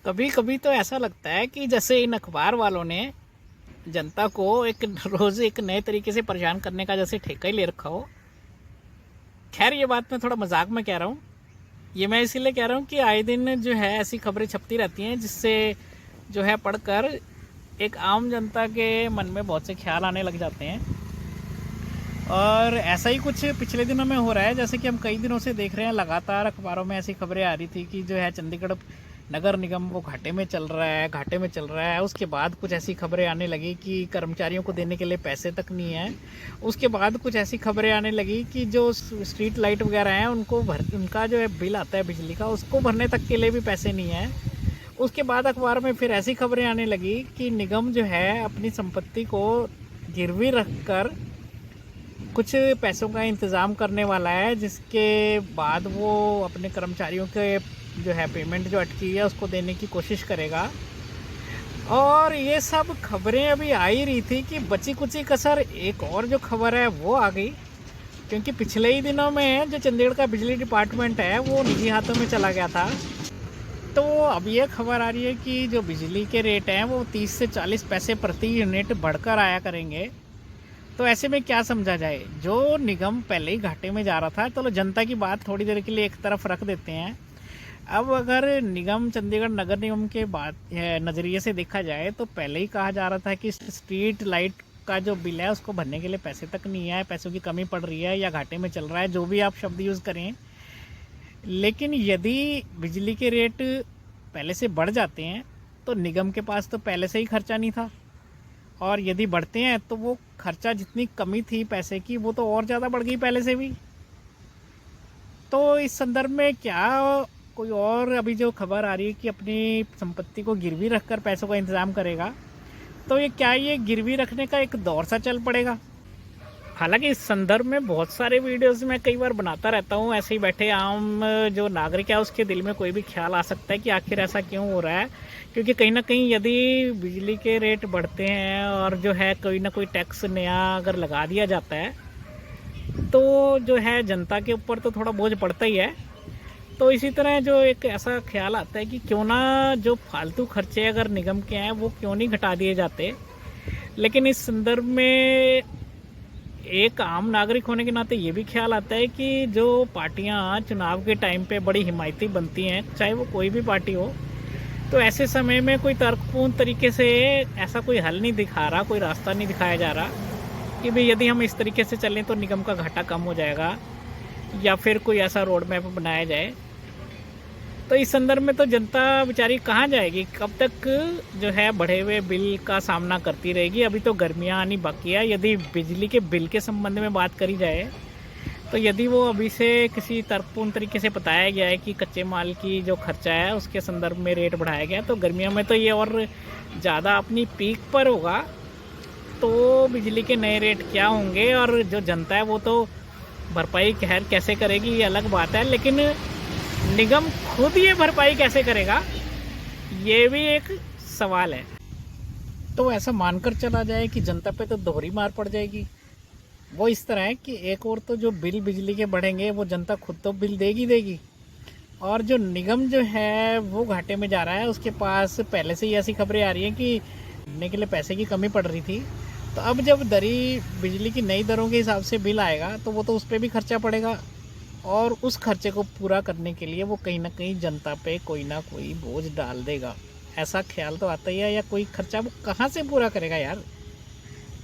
कभी कभी तो ऐसा लगता है कि जैसे इन अखबार वालों ने जनता को एक रोज एक नए तरीके से परेशान करने का जैसे ठेका ही ले रखा हो। खैर, ये बात मैं थोड़ा मजाक में कह रहा हूँ। ये मैं इसीलिए कह रहा हूँ कि आए दिन जो है ऐसी खबरें छपती रहती हैं जिससे जो है पढ़कर एक आम जनता के मन में बहुत से ख्याल आने लग जाते हैं। और ऐसा ही कुछ पिछले दिनों में हो रहा है, जैसे कि हम कई दिनों से देख रहे हैं, लगातार अखबारों में ऐसी खबरें आ रही थी कि जो है चंडीगढ़ नगर निगम वो घाटे में चल रहा है, घाटे में चल रहा है। उसके बाद कुछ ऐसी खबरें आने लगी कि कर्मचारियों को देने के लिए पैसे तक नहीं है। उसके बाद कुछ ऐसी खबरें आने लगी कि जो स्ट्रीट लाइट वगैरह हैं उनका जो है बिल आता है बिजली का, उसको भरने तक के लिए भी पैसे नहीं है। उसके बाद अखबार में फिर ऐसी खबरें आने लगी कि निगम जो है अपनी संपत्ति को गिरवी रख कर कुछ पैसों का इंतज़ाम करने वाला है, जिसके बाद वो अपने कर्मचारियों के जो है पेमेंट जो अटकी है उसको देने की कोशिश करेगा। और ये सब खबरें अभी आ ही रही थी कि बची कुची कसर एक और जो खबर है वो आ गई, क्योंकि पिछले ही दिनों में जो चंडीगढ़ का बिजली डिपार्टमेंट है वो निजी हाथों में चला गया था। तो अब ये खबर आ रही है कि जो बिजली के रेट हैं वो 30 से 40 पैसे प्रति यूनिट बढ़कर आया करेंगे। तो ऐसे में क्या समझा जाए, जो निगम पहले ही घाटे में जा रहा था, तो जनता की बात थोड़ी देर के लिए एक तरफ रख देते हैं। अब अगर निगम चंडीगढ़ नगर निगम के बात नज़रिए से देखा जाए तो पहले ही कहा जा रहा था कि स्ट्रीट लाइट का जो बिल है उसको भरने के लिए पैसे तक नहीं है, पैसों की कमी पड़ रही है या घाटे में चल रहा है, जो भी आप शब्द यूज़ करें। लेकिन यदि बिजली के रेट पहले से बढ़ जाते हैं तो निगम के पास तो पहले से ही खर्चा नहीं था, और यदि बढ़ते हैं तो वो खर्चा जितनी कमी थी पैसे की वो तो और ज़्यादा बढ़ गई पहले से भी। तो इस संदर्भ में क्या कोई और अभी जो खबर आ रही है कि अपनी संपत्ति को गिरवी रखकर पैसों का इंतज़ाम करेगा, तो ये गिरवी रखने का एक दौर सा चल पड़ेगा। हालांकि इस संदर्भ में बहुत सारे वीडियोस मैं कई बार बनाता रहता हूँ। ऐसे ही बैठे आम जो नागरिक है उसके दिल में कोई भी ख्याल आ सकता है कि आखिर ऐसा क्यों हो रहा है, क्योंकि कहीं ना कहीं यदि बिजली के रेट बढ़ते हैं और जो है कोई ना कोई टैक्स नया अगर लगा दिया जाता है तो जो है जनता के ऊपर तो थोड़ा बोझ पड़ता ही है। तो इसी तरह जो एक ऐसा ख्याल आता है कि क्यों ना जो फालतू खर्चे अगर निगम के हैं वो क्यों नहीं घटा दिए जाते। लेकिन इस संदर्भ में एक आम नागरिक होने के नाते ये भी ख्याल आता है कि जो पार्टियां चुनाव के टाइम पे बड़ी हिमायती बनती हैं, चाहे वो कोई भी पार्टी हो, तो ऐसे समय में कोई तर्कपूर्ण तरीके से ऐसा कोई हल नहीं दिखा रहा, कोई रास्ता नहीं दिखाया जा रहा कि भाई यदि हम इस तरीके से चलें तो निगम का घाटा कम हो जाएगा, या फिर कोई ऐसा रोड मैप बनाया जाए। तो इस संदर्भ में तो जनता बेचारी कहाँ जाएगी, कब तक जो है बढ़े हुए बिल का सामना करती रहेगी। अभी तो गर्मियाँ आनी बाकी है। यदि बिजली के बिल के संबंध में बात करी जाए तो यदि वो अभी से किसी तर्कपूर्ण तरीके से बताया गया है कि कच्चे माल की जो खर्चा है उसके संदर्भ में रेट बढ़ाया गया, तो गर्मियों में तो ये और ज़्यादा अपनी पीक पर होगा। तो बिजली के नए रेट क्या होंगे और जो जनता है वो तो भरपाई खैर कैसे करेगी ये अलग बात है, लेकिन निगम खुद ये भरपाई कैसे करेगा ये भी एक सवाल है। तो ऐसा मानकर चला जाए कि जनता पे तो दोहरी मार पड़ जाएगी। वो इस तरह है कि एक और तो जो बिल बिजली के बढ़ेंगे वो जनता खुद तो बिल देगी, और जो निगम जो है वो घाटे में जा रहा है, उसके पास पहले से ही ऐसी खबरें आ रही हैं कि देने के लिए पैसे की कमी पड़ रही थी। तो अब जब बिजली की नई दरों के हिसाब से बिल आएगा तो वो तो उस पर भी खर्चा पड़ेगा, और उस खर्चे को पूरा करने के लिए वो कहीं ना कहीं जनता पे कोई ना कोई बोझ डाल देगा। ऐसा ख्याल तो आता ही है, या कोई खर्चा वो कहाँ से पूरा करेगा यार।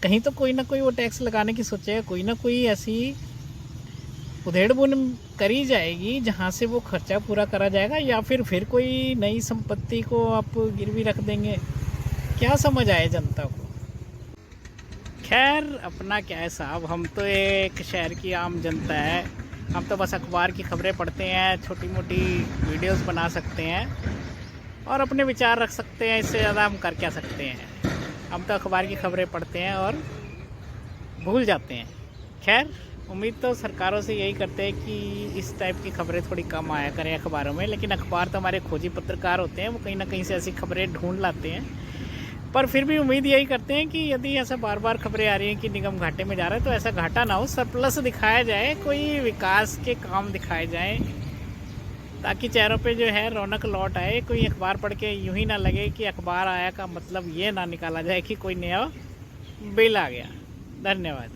कहीं तो कोई ना कोई वो टैक्स लगाने की सोचेगा, कोई ना कोई ऐसी उधेड़बुन करी जाएगी जहाँ से वो खर्चा पूरा करा जाएगा, या फिर कोई नई संपत्ति को आप गिरवी रख देंगे। क्या समझ आए जनता को। खैर, अपना क्या है साहब, हम तो एक शहर की आम जनता है। हम तो बस अखबार की खबरें पढ़ते हैं, छोटी मोटी वीडियोस बना सकते हैं और अपने विचार रख सकते हैं। इससे ज़्यादा हम कर क्या सकते हैं। हम तो अखबार की खबरें पढ़ते हैं और भूल जाते हैं। खैर, उम्मीद तो सरकारों से यही करते हैं कि इस टाइप की खबरें थोड़ी कम आया करें अखबारों में, लेकिन अखबार तो हमारे खोजी पत्रकार होते हैं, वो कहीं ना कहीं से ऐसी खबरें ढूंढ लाते हैं। पर फिर भी उम्मीद यही करते हैं कि यदि ऐसा बार बार खबरें आ रही हैं कि निगम घाटे में जा रहा है, तो ऐसा घाटा ना हो, सरप्लस दिखाया जाए, कोई विकास के काम दिखाए जाएं। ताकि चेहरों पे जो है रौनक लौट आए, कोई अखबार पढ़ के यूं ही ना लगे कि अखबार आया का मतलब ये ना निकाला जाए कि कोई नया बिल आ गया। धन्यवाद।